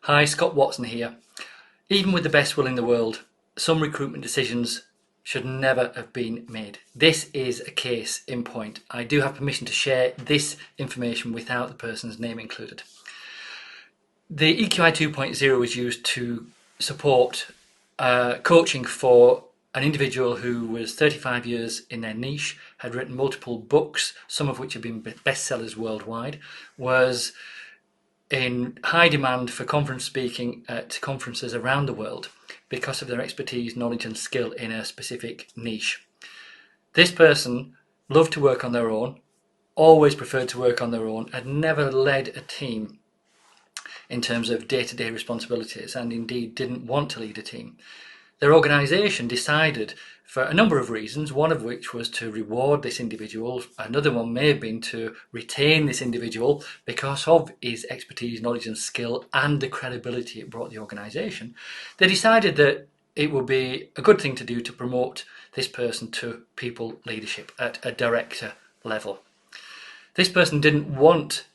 Hi, Scott Watson here. Even with the best will in the world, some recruitment decisions should never have been made. This is a case in point. I do have permission to share this information without the person's name included. The EQI 2.0 is used to support coaching for an individual who was 35 years in their niche, had written multiple books, some of which have been bestsellers worldwide, was in high demand for conference speaking at conferences around the world because of their expertise, knowledge and skill in a specific niche. This person loved to work on their own, always preferred to work on their own, had never led a team in terms of day-to-day responsibilities, and indeed didn't want to lead a team. Their organisation decided, for a number of reasons, one of which was to reward this individual, another one may have been to retain this individual because of his expertise, knowledge and skill and the credibility it brought the organisation. They decided that it would be a good thing to do to promote this person to people leadership at a director level. This person didn't want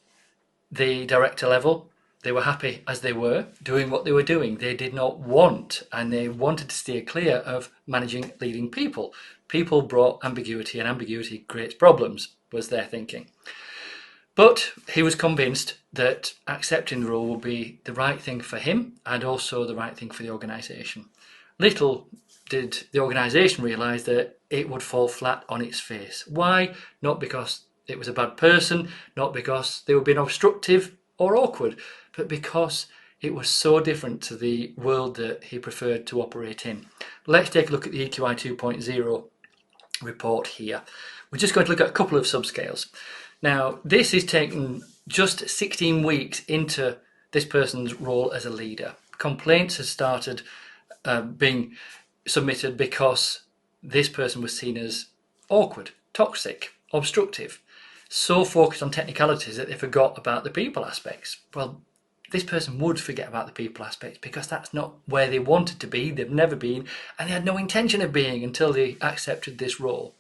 the director level. They were happy as they were, doing what they were doing. They did not want, and they wanted to steer clear of managing, leading people. People brought ambiguity, and ambiguity creates problems, was their thinking. But he was convinced that accepting the role would be the right thing for him and also the right thing for the organisation. Little did the organisation realise that it would fall flat on its face. Why? Not because it was a bad person, not because they were being obstructive or awkward, but because it was so different to the world that he preferred to operate in. Let's take a look at the EQI 2.0 report here. We're just going to look at a couple of subscales. Now, this is taken just 16 weeks into this person's role as a leader. Complaints have started being submitted because this person was seen as awkward, toxic, obstructive, so focused on technicalities that they forgot about the people aspects. Well, this person would forget about the people aspects because that's not where they wanted to be, they've never been, and they had no intention of being until they accepted this role.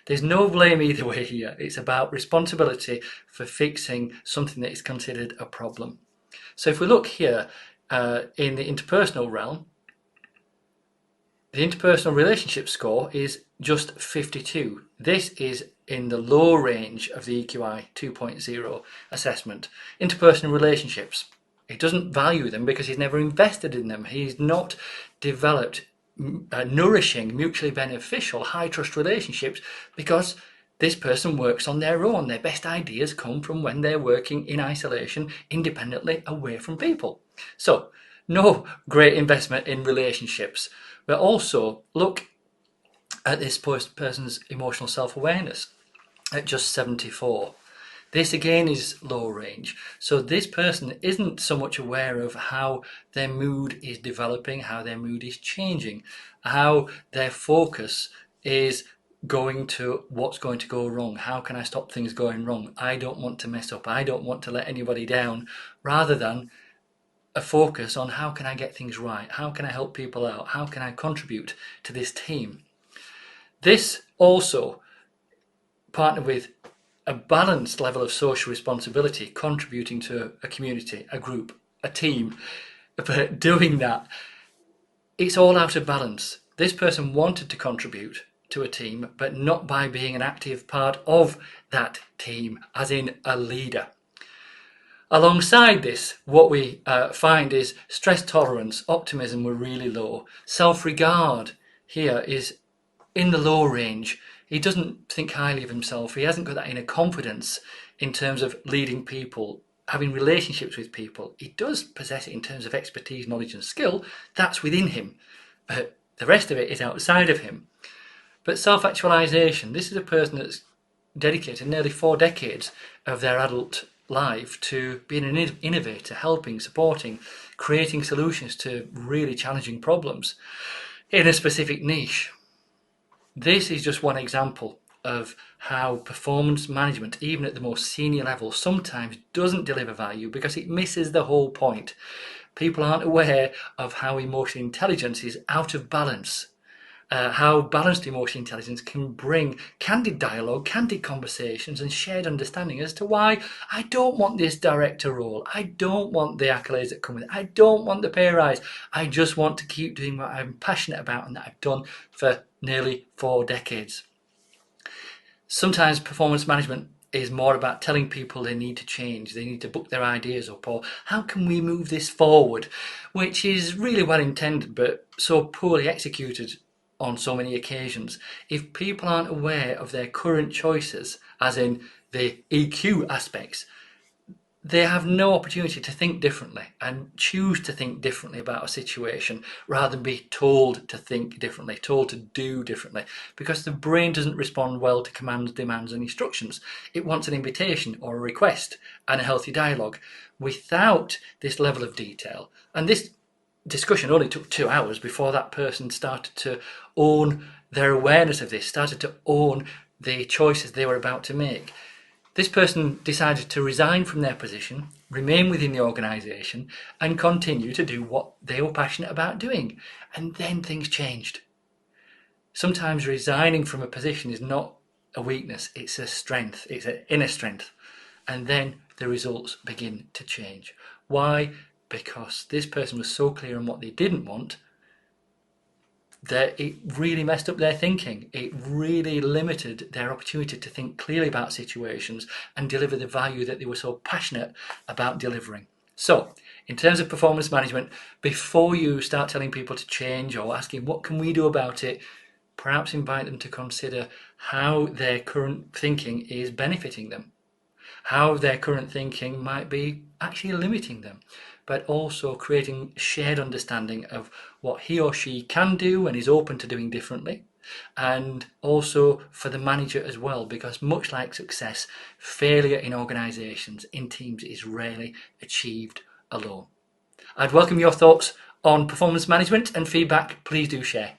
There's no blame either way here. It's about responsibility for fixing something that is considered a problem. So if we look here in the interpersonal realm, the interpersonal relationship score is just 52. This is in the low range of the EQI 2.0 assessment. Interpersonal relationships, he doesn't value them because he's never invested in them. He's not developed nourishing, mutually beneficial, high trust relationships because this person works on their own. Their best ideas come from when they're working in isolation, independently, away from people. So, no great investment in relationships. But also look at this person's emotional self-awareness at just 74. This again is low range. So this person isn't so much aware of how their mood is developing, how their mood is changing, how their focus is going to what's going to go wrong. How can I stop things going wrong? I don't want to mess up. I don't want to let anybody down, rather than a focus on how can I get things right? How can I help people out? How can I contribute to this team? This also partnered with a balanced level of social responsibility, contributing to a community, a group, a team. But doing that, it's all out of balance. This person wanted to contribute to a team, but not by being an active part of that team, as in a leader. Alongside this, what we find is stress tolerance, optimism were really low. Self-regard here is in the low range. He doesn't think highly of himself. He hasn't got that inner confidence in terms of leading people, having relationships with people. He does possess it in terms of expertise, knowledge and skill. That's within him. But the rest of it is outside of him. But self-actualization, this is a person that's dedicated nearly 4 decades of their adult life to being an innovator, helping, supporting, creating solutions to really challenging problems in a specific niche. This is just one example of how performance management, even at the most senior level, sometimes doesn't deliver value because it misses the whole point. People aren't aware of how emotional intelligence is out of balance how balanced emotional intelligence can bring candid dialogue, candid conversations, and shared understanding as to why I don't want this director role. I don't want the accolades that come with it. I don't want the pay rise. I just want to keep doing what I'm passionate about and that I've done for nearly 4 decades. Sometimes performance management is more about telling people they need to change, they need to book their ideas up, or how can we move this forward, which is really well intended but so poorly executed on so many occasions. If people aren't aware of their current choices, as in the EQ aspects, they have no opportunity to think differently and choose to think differently about a situation rather than be told to think differently, told to do differently, because the brain doesn't respond well to commands, demands, and instructions. It wants an invitation or a request and a healthy dialogue. Without this level of detail, and this discussion only took 2 hours before that person started to own their awareness of this, started to own the choices they were about to make. This person decided to resign from their position, remain within the organisation, and continue to do what they were passionate about doing. And then things changed. Sometimes resigning from a position is not a weakness, it's a strength, it's an inner strength. And then the results begin to change. Why? Because this person was so clear on what they didn't want that it really messed up their thinking. It really limited their opportunity to think clearly about situations and deliver the value that they were so passionate about delivering. So, in terms of performance management, before you start telling people to change or asking what can we do about it, perhaps invite them to consider how their current thinking is benefiting them, how their current thinking might be actually limiting them, but also creating shared understanding of what he or she can do and is open to doing differently, and also for the manager as well, because much like success, failure in organisations, in teams, is rarely achieved alone. I'd welcome your thoughts on performance management and feedback. Please do share.